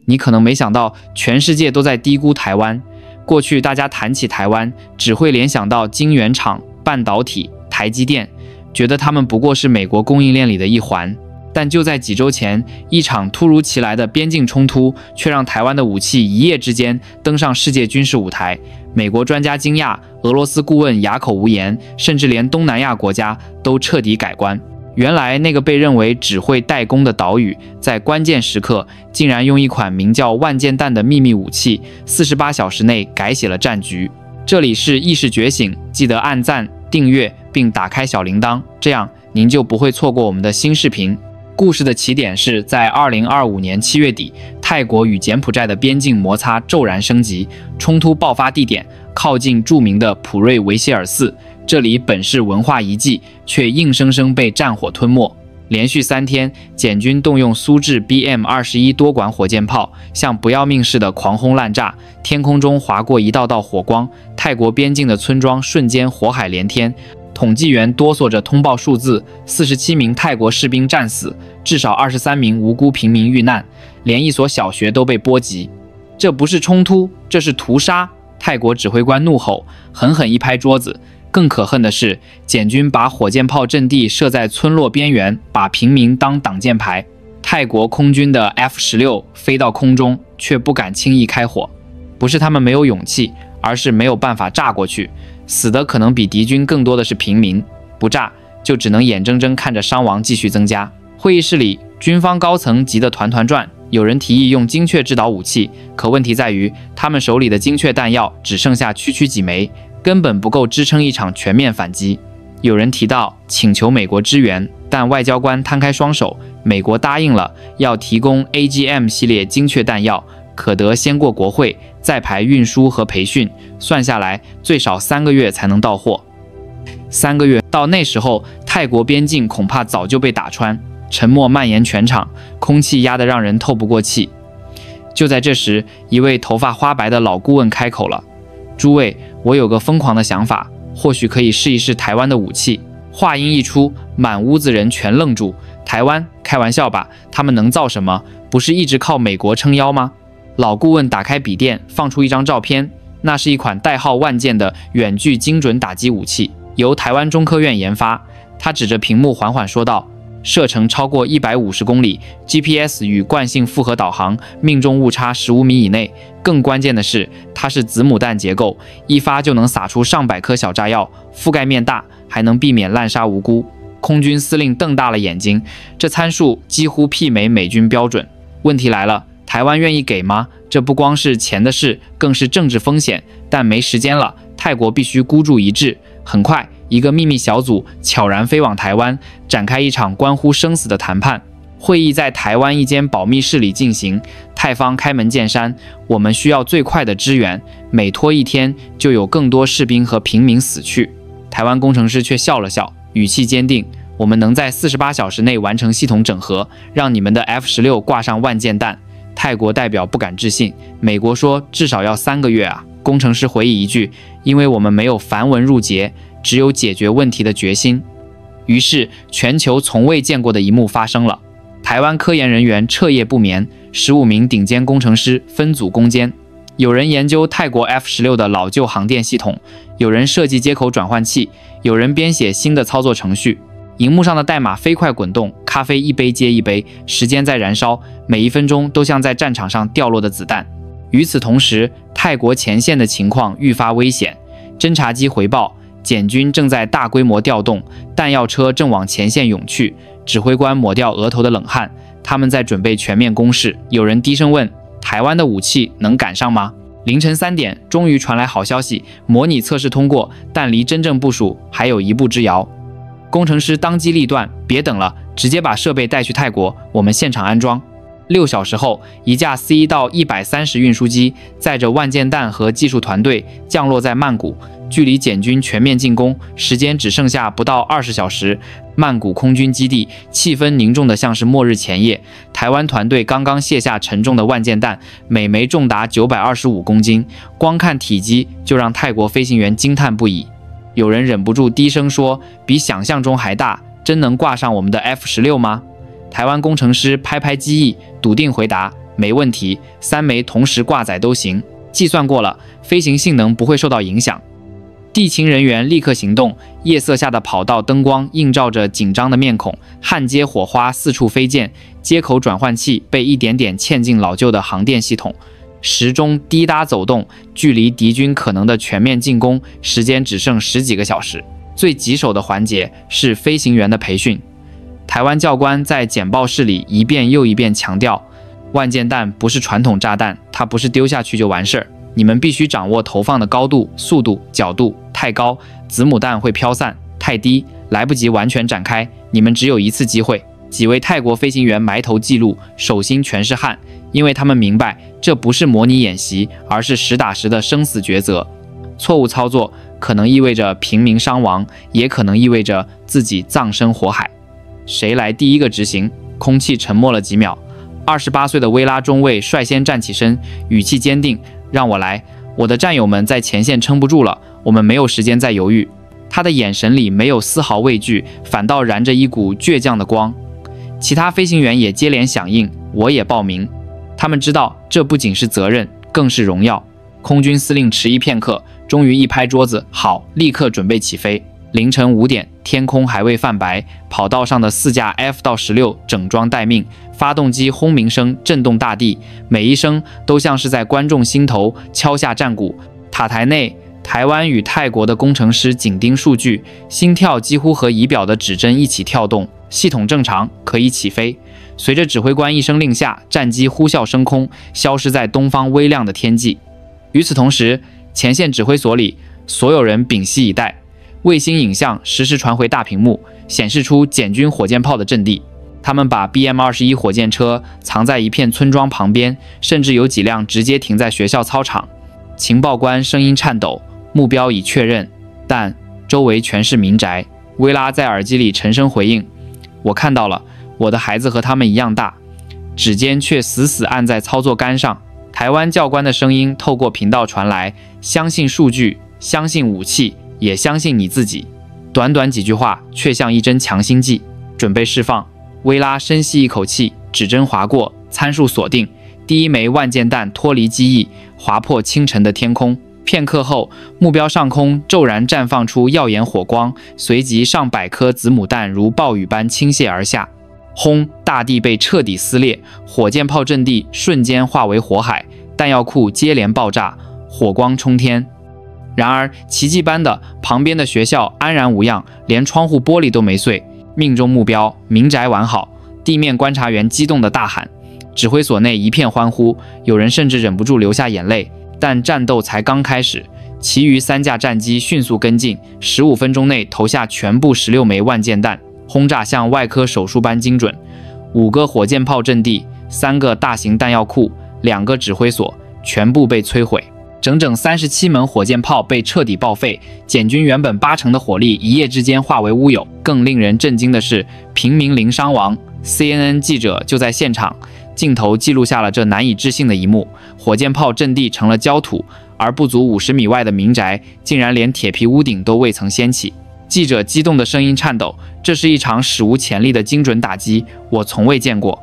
你可能没想到，全世界都在低估台湾。过去大家谈起台湾，只会联想到晶圆厂、半导体、台积电，觉得他们不过是美国供应链里的一环。但就在几周前，一场突如其来的边境冲突，却让台湾的武器一夜之间登上世界军事舞台。美国专家惊讶，俄罗斯顾问哑口无言，甚至连东南亚国家都彻底改观。原来那个被认为只会代工的岛屿，在关键时刻竟然用一款名叫万箭弹的秘密武器，48小时内改写了战局。这里是意识觉醒，记得按赞、订阅并打开小铃铛，这样您就不会错过我们的新视频。故事的起点是在2025年7月底，泰国与柬埔寨的边境摩擦骤然升级，冲突爆发地点靠近著名的普瑞维希尔寺。这里本是文化遗迹，却硬生生被战火吞没。连续3天，柬军动用苏制 BM-21多管火箭炮，像不要命似的狂轰滥炸，天空中划过一道道火光，泰国边境的村庄瞬间火海连天。统计员哆嗦着通报数字：47名泰国士兵战死，至少23名无辜平民遇难，连一所小学都被波及。这不是冲突，这是屠杀！泰国指挥官怒吼，狠狠一拍桌子。更可恨的是，柬军把火箭炮阵地设在村落边缘，把平民当挡箭牌。泰国空军的 F-16飞到空中，却不敢轻易开火。不是他们没有勇气，而是没有办法炸过去。死的可能比敌军更多的是平民，不炸就只能眼睁睁看着伤亡继续增加。会议室里，军方高层急得团团转。有人提议用精确制导武器，可问题在于，他们手里的精确弹药只剩下区区几枚，根本不够支撑一场全面反击。有人提到请求美国支援，但外交官摊开双手，美国答应了要提供 AGM 系列精确弹药，可得先过国会，再排运输和培训，算下来最少3个月才能到货。3个月，到那时候，泰国边境恐怕早就被打穿。沉默蔓延全场，空气压得让人透不过气。就在这时，一位头发花白的老顾问开口了：“诸位，我有个疯狂的想法，或许可以试一试台湾的武器。”话音一出，满屋子人全愣住。台湾？开玩笑吧，他们能造什么？不是一直靠美国撑腰吗？老顾问打开笔电，放出一张照片，那是一款代号万箭的远距精准打击武器，由台湾中科院研发。他指着屏幕缓缓说道：“射程超过150公里 ，GPS 与惯性复合导航，命中误差15米以内。更关键的是，它是子母弹结构，一发就能撒出上百颗小炸药，覆盖面大，还能避免滥杀无辜。”空军司令瞪大了眼睛，这参数几乎媲美美军标准。问题来了，台湾愿意给吗？这不光是钱的事，更是政治风险。但没时间了，泰国必须孤注一掷。很快，一个秘密小组悄然飞往台湾，展开一场关乎生死的谈判。会议在台湾一间保密室里进行，泰方开门见山：我们需要最快的支援，每拖1天就有更多士兵和平民死去。台湾工程师却笑了笑，语气坚定：我们能在48小时内完成系统整合，让你们的 F-16挂上万箭弹。泰国代表不敢置信，美国说至少要3个月啊。工程师回忆一句：因为我们没有繁文缛节，只有解决问题的决心。于是全球从未见过的一幕发生了，台湾科研人员彻夜不眠，15名顶尖工程师分组攻坚。有人研究泰国 F-16的老旧航电系统，有人设计接口转换器，有人编写新的操作程序。荧幕上的代码飞快滚动，咖啡一杯接一杯，时间在燃烧，每1分钟都像在战场上掉落的子弹。与此同时，泰国前线的情况愈发危险。侦察机回报，柬军正在大规模调动，弹药车正往前线涌去。指挥官抹掉额头的冷汗，他们在准备全面攻势。有人低声问：台湾的武器能赶上吗？凌晨3点，终于传来好消息，模拟测试通过，但离真正部署还有一步之遥。工程师当机立断：别等了，直接把设备带去泰国，我们现场安装。6小时后，一架 C 到130运输机载着万箭弹和技术团队降落在曼谷，距离柬军全面进攻时间只剩下不到20小时。曼谷空军基地气氛凝重的像是末日前夜。台湾团队刚刚卸下沉重的万箭弹，每枚重达925公斤，光看体积就让泰国飞行员惊叹不已。有人忍不住低声说：比想象中还大，真能挂上我们的 F-16吗？台湾工程师拍拍机翼，笃定回答：没问题，3枚同时挂载都行，计算过了，飞行性能不会受到影响。地勤人员立刻行动，夜色下的跑道灯光映照着紧张的面孔，焊接火花四处飞溅，接口转换器被一点点嵌进老旧的航电系统。时钟滴答走动，距离敌军可能的全面进攻时间只剩10几个小时。最棘手的环节是飞行员的培训。台湾教官在简报室里一遍又一遍强调，万箭弹不是传统炸弹，它不是丢下去就完事儿。你们必须掌握投放的高度、速度、角度，太高，子母弹会飘散；太低，来不及完全展开。你们只有一次机会。几位泰国飞行员埋头记录，手心全是汗，因为他们明白这不是模拟演习，而是实打实的生死抉择。错误操作可能意味着平民伤亡，也可能意味着自己葬身火海。谁来第一个执行？空气沉默了几秒。28岁的薇拉中尉率先站起身，语气坚定：“让我来，我的战友们在前线撑不住了，我们没有时间再犹豫。”他的眼神里没有丝毫畏惧，反倒燃着一股倔强的光。其他飞行员也接连响应，我也报名。他们知道这不仅是责任，更是荣耀。空军司令迟疑片刻，终于一拍桌子：“好，立刻准备起飞。”凌晨5点，天空还未泛白，跑道上的4架 F-16整装待命，发动机轰鸣声震动大地，每一声都像是在观众心头敲下战鼓。塔台内，台湾与泰国的工程师紧盯数据，心跳几乎和仪表的指针一起跳动，系统正常，可以起飞。随着指挥官一声令下，战机呼啸升空，消失在东方微亮的天际。与此同时，前线指挥所里，所有人屏息以待。卫星影像实时传回大屏幕，显示出简军火箭炮的阵地。他们把 BM-21火箭车藏在一片村庄旁边，甚至有几辆直接停在学校操场。情报官声音颤抖，目标已确认，但周围全是民宅。薇拉在耳机里沉声回应：“我看到了，我的孩子和他们一样大。”指尖却死死按在操作杆上。台湾教官的声音透过频道传来：“相信数据，相信武器，也相信你自己。”短短几句话，却像一针强心剂。准备释放。薇拉深吸一口气，指针划过，参数锁定，第一枚万箭弹脱离机翼，划破清晨的天空。片刻后，目标上空骤然绽放出耀眼火光，随即上百颗子母弹如暴雨般倾泻而下。轰！大地被彻底撕裂，火箭炮阵地瞬间化为火海，弹药库接连爆炸，火光冲天。然而奇迹般的，旁边的学校安然无恙，连窗户玻璃都没碎。命中目标，民宅完好。地面观察员激动地大喊，指挥所内一片欢呼，有人甚至忍不住流下眼泪。但战斗才刚开始，其余3架战机迅速跟进，15分钟内投下全部16枚万箭弹，轰炸像外科手术般精准。5个火箭炮阵地，3个大型弹药库，2个指挥所，全部被摧毁。整整37门火箭炮被彻底报废，简军原本80%的火力一夜之间化为乌有。更令人震惊的是，平民零伤亡。CNN 记者就在现场，镜头记录下了这难以置信的一幕：火箭炮阵地成了焦土，而不足50米外的民宅竟然连铁皮屋顶都未曾掀起。记者激动的声音颤抖：“这是一场史无前例的精准打击，我从未见过。”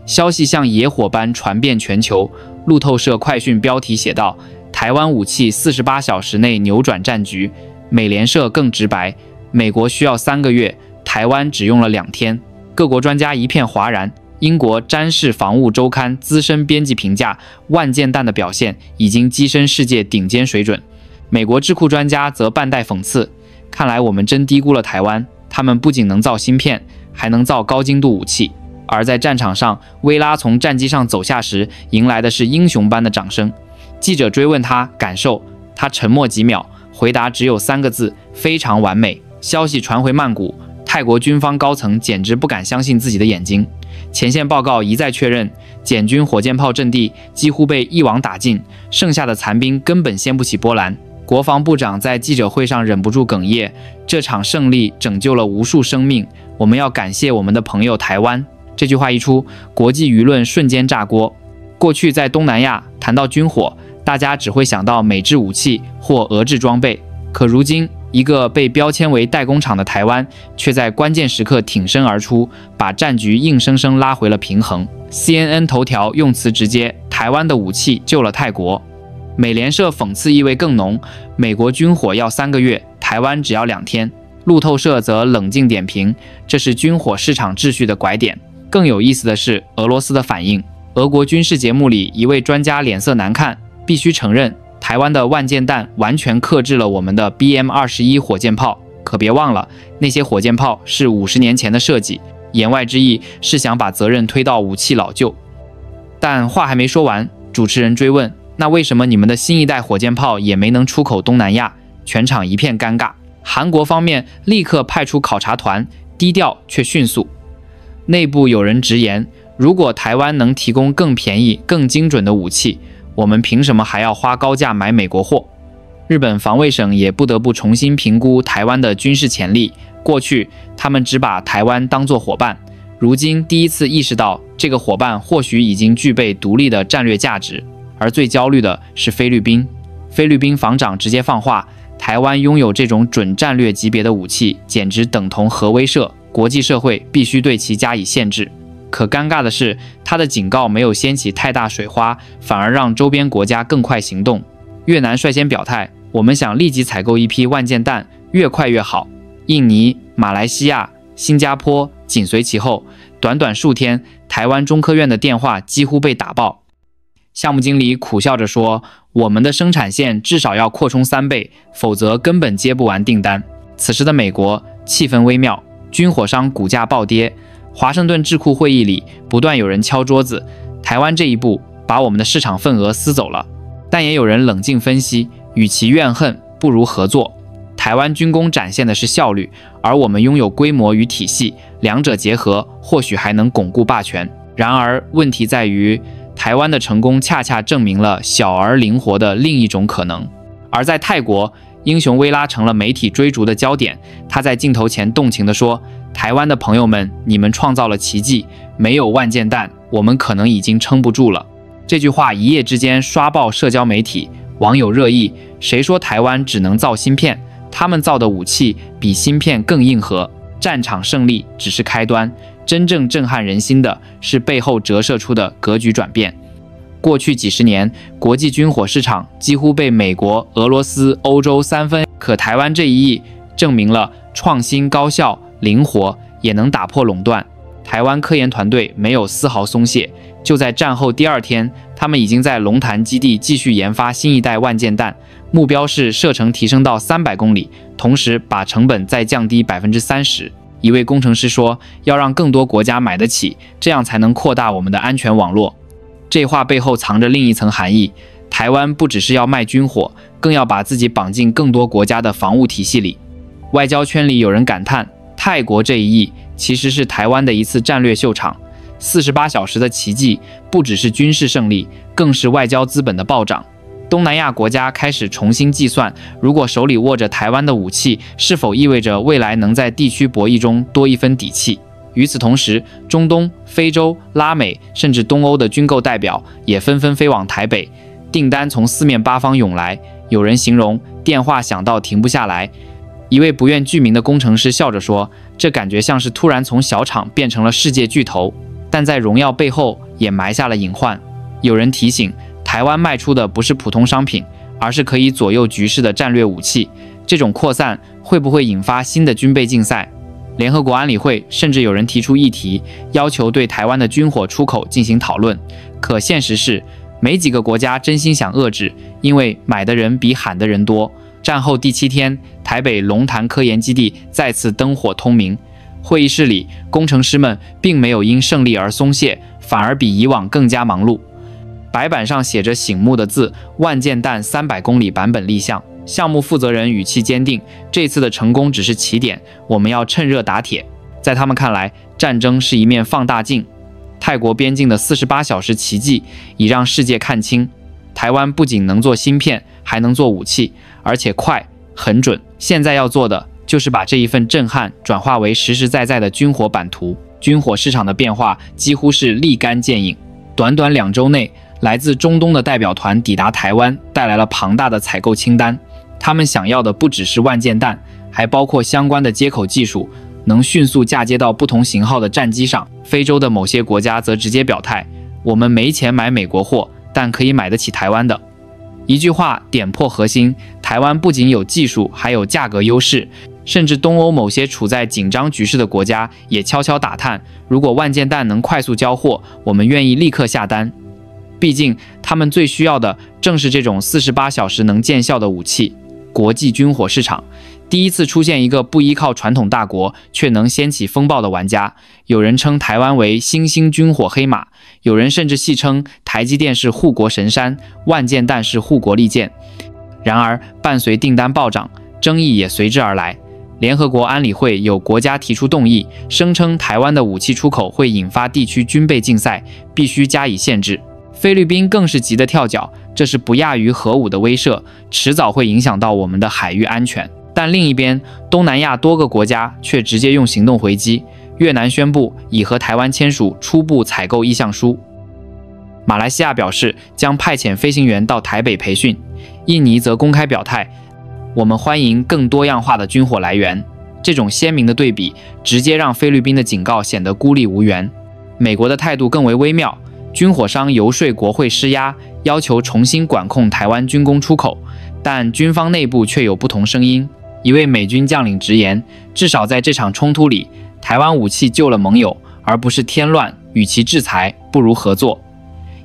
消息像野火般传遍全球。路透社快讯标题写道：“台湾武器48小时内扭转战局。”美联社更直白：“美国需要3个月，台湾只用了2天。”各国专家一片哗然。英国《詹氏防务周刊》资深编辑评价，万箭弹的表现已经跻身世界顶尖水准。美国智库专家则半带讽刺：“看来我们真低估了台湾，他们不仅能造芯片，还能造高精度武器。”而在战场上，薇拉从战机上走下时，迎来的是英雄般的掌声。记者追问他感受，他沉默几秒，回答只有3个字：非常完美。消息传回曼谷，泰国军方高层简直不敢相信自己的眼睛。前线报告一再确认，简军火箭炮阵地几乎被一网打尽，剩下的残兵根本掀不起波澜。国防部长在记者会上忍不住哽咽：“这场胜利拯救了无数生命，我们要感谢我们的朋友台湾。”这句话一出，国际舆论瞬间炸锅。过去在东南亚谈到军火，大家只会想到美制武器或俄制装备，可如今一个被标签为代工厂的台湾，却在关键时刻挺身而出，把战局硬生生拉回了平衡。CNN 头条用词直接，台湾的武器救了泰国。美联社讽刺意味更浓，美国军火要3个月，台湾只要2天。路透社则冷静点评，这是军火市场秩序的拐点。更有意思的是俄罗斯的反应。俄国军事节目里一位专家脸色难看，必须承认，台湾的万箭弹完全克制了我们的 BM-21火箭炮。可别忘了，那些火箭炮是50年前的设计，言外之意是想把责任推到武器老旧。但话还没说完，主持人追问，那为什么你们的新一代火箭炮也没能出口东南亚？全场一片尴尬。韩国方面立刻派出考察团，低调却迅速。内部有人直言，如果台湾能提供更便宜、更精准的武器，我们凭什么还要花高价买美国货？日本防卫省也不得不重新评估台湾的军事潜力。过去他们只把台湾当作伙伴，如今第一次意识到这个伙伴或许已经具备独立的战略价值。而最焦虑的是菲律宾。菲律宾防长直接放话，台湾拥有这种准战略级别的武器，简直等同核威慑，国际社会必须对其加以限制。可尴尬的是，他的警告没有掀起太大水花，反而让周边国家更快行动。越南率先表态，我们想立即采购一批万箭弹，越快越好。印尼、马来西亚、新加坡紧随其后。短短数天，台湾中科院的电话几乎被打爆。项目经理苦笑着说，我们的生产线至少要扩充3倍，否则根本接不完订单。此时的美国气氛微妙，军火商股价暴跌。华盛顿智库会议里不断有人敲桌子，台湾这一步把我们的市场份额撕走了。但也有人冷静分析，与其怨恨，不如合作。台湾军工展现的是效率，而我们拥有规模与体系，两者结合或许还能巩固霸权。然而问题在于，台湾的成功恰恰证明了小而灵活的另一种可能。而在泰国，英雄薇拉成了媒体追逐的焦点。他在镜头前动情地说，台湾的朋友们，你们创造了奇迹，没有万箭弹，我们可能已经撑不住了。这句话一夜之间刷爆社交媒体，网友热议，谁说台湾只能造芯片？他们造的武器比芯片更硬核，战场胜利只是开端，真正震撼人心的是背后折射出的格局转变。过去几十年，国际军火市场几乎被美国、俄罗斯、欧洲三分，可台湾这一役证明了创新、高效、灵活，也能打破垄断。台湾科研团队没有丝毫松懈，就在战后第2天，他们已经在龙潭基地继续研发新一代万箭弹，目标是射程提升到300公里，同时把成本再降低30%。一位工程师说，要让更多国家买得起，这样才能扩大我们的安全网络。这话背后藏着另一层含义，台湾不只是要卖军火，更要把自己绑进更多国家的防务体系里。外交圈里有人感叹，泰国这一役其实是台湾的一次战略秀场。48小时的奇迹不只是军事胜利，更是外交资本的暴涨。东南亚国家开始重新计算，如果手里握着台湾的武器，是否意味着未来能在地区博弈中多一分底气？与此同时，中东、非洲、拉美甚至东欧的军购代表也纷纷飞往台北，订单从4面8方涌来。有人形容电话响到停不下来。一位不愿具名的工程师笑着说，这感觉像是突然从小厂变成了世界巨头，但在荣耀背后也埋下了隐患。有人提醒，台湾卖出的不是普通商品，而是可以左右局势的战略武器。这种扩散会不会引发新的军备竞赛？联合国安理会甚至有人提出议题，要求对台湾的军火出口进行讨论。可现实是，没几个国家真心想遏制，因为买的人比喊的人多。战后第7天，台北龙潭科研基地再次灯火通明。会议室里，工程师们并没有因胜利而松懈，反而比以往更加忙碌。白板上写着醒目的字，万箭弹300公里版本立项。项目负责人语气坚定，这次的成功只是起点，我们要趁热打铁。在他们看来，战争是一面放大镜。泰国边境的48小时奇迹已让世界看清，台湾不仅能做芯片，还能做武器，而且快、很准。现在要做的就是把这一份震撼转化为实实在在的军火版图。军火市场的变化几乎是立竿见影。短短2周内，来自中东的代表团抵达台湾，带来了庞大的采购清单。他们想要的不只是万箭弹，还包括相关的接口技术、能迅速嫁接到不同型号的战机上。非洲的某些国家则直接表态，我们没钱买美国货，但可以买得起台湾的。一句话点破核心，台湾不仅有技术，还有价格优势，甚至东欧某些处在紧张局势的国家也悄悄打探，如果万箭弹能快速交货，我们愿意立刻下单。毕竟他们最需要的正是这种48小时能见效的武器。国际军火市场第一次出现一个不依靠传统大国却能掀起风暴的玩家，有人称台湾为新兴军火黑马，有人甚至戏称台积电是护国神山，万箭弹是护国利剑。然而伴随订单暴涨，争议也随之而来。联合国安理会有国家提出动议，声称台湾的武器出口会引发地区军备竞赛，必须加以限制。菲律宾更是急得跳脚，这是不亚于核武的威慑，迟早会影响到我们的海域安全。但另一边，东南亚多个国家却直接用行动回击。越南宣布已和台湾签署初步采购意向书，马来西亚表示将派遣飞行员到台北培训，印尼则公开表态，我们欢迎更多样化的军火来源。这种鲜明的对比，直接让菲律宾的警告显得孤立无援。美国的态度更为微妙，军火商游说国会施压，要求重新管控台湾军工出口，但军方内部却有不同声音。一位美军将领直言，至少在这场冲突里，台湾武器救了盟友，而不是添乱，与其制裁，不如合作。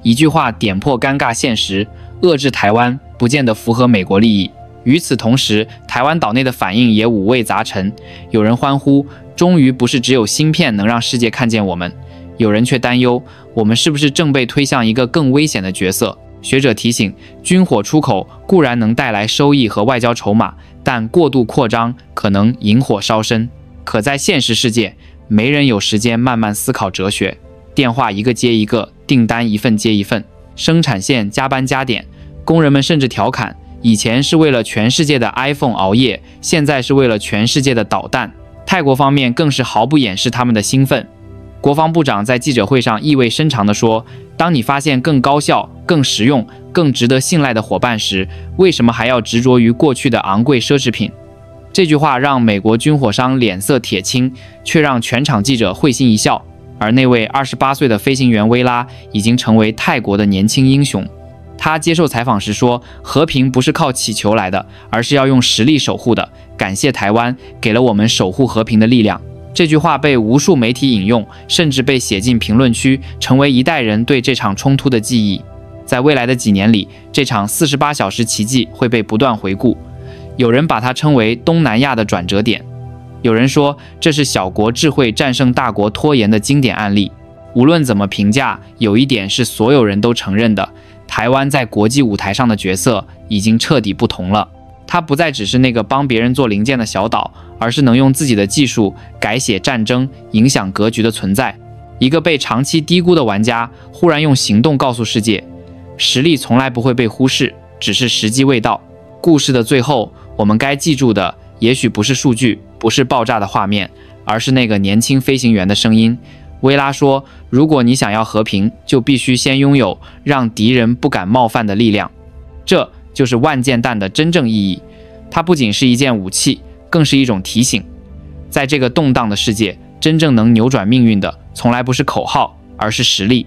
一句话点破尴尬现实，遏制台湾不见得符合美国利益。与此同时，台湾岛内的反应也五味杂陈，有人欢呼，终于不是只有芯片能让世界看见我们，有人却担忧，我们是不是正被推向一个更危险的角色。学者提醒，军火出口固然能带来收益和外交筹码，但过度扩张可能引火烧身。可在现实世界，没人有时间慢慢思考哲学，电话一个接一个，订单一份接一份，生产线加班加点，工人们甚至调侃，以前是为了全世界的 iPhone 熬夜，现在是为了全世界的导弹。泰国方面更是毫不掩饰他们的兴奋。国防部长在记者会上意味深长地说，当你发现更高效、更实用、更值得信赖的伙伴时，为什么还要执着于过去的昂贵奢侈品？这句话让美国军火商脸色铁青，却让全场记者会心一笑。而那位28岁的飞行员薇拉已经成为泰国的年轻英雄。他接受采访时说，和平不是靠祈求来的，而是要用实力守护的，感谢台湾给了我们守护和平的力量。这句话被无数媒体引用，甚至被写进评论区，成为一代人对这场冲突的记忆。在未来的几年里，这场48小时奇迹会被不断回顾。有人把它称为东南亚的转折点，有人说这是小国智慧战胜大国拖延的经典案例。无论怎么评价，有一点是所有人都承认的，台湾在国际舞台上的角色已经彻底不同了。它不再只是那个帮别人做零件的小岛，而是能用自己的技术改写战争、影响格局的存在。一个被长期低估的玩家，忽然用行动告诉世界，实力从来不会被忽视，只是时机未到。故事的最后，我们该记住的，也许不是数据，不是爆炸的画面，而是那个年轻飞行员的声音。薇拉说，如果你想要和平，就必须先拥有让敌人不敢冒犯的力量。这就是万箭弹的真正意义，它不仅是一件武器，更是一种提醒。在这个动荡的世界，真正能扭转命运的，从来不是口号，而是实力。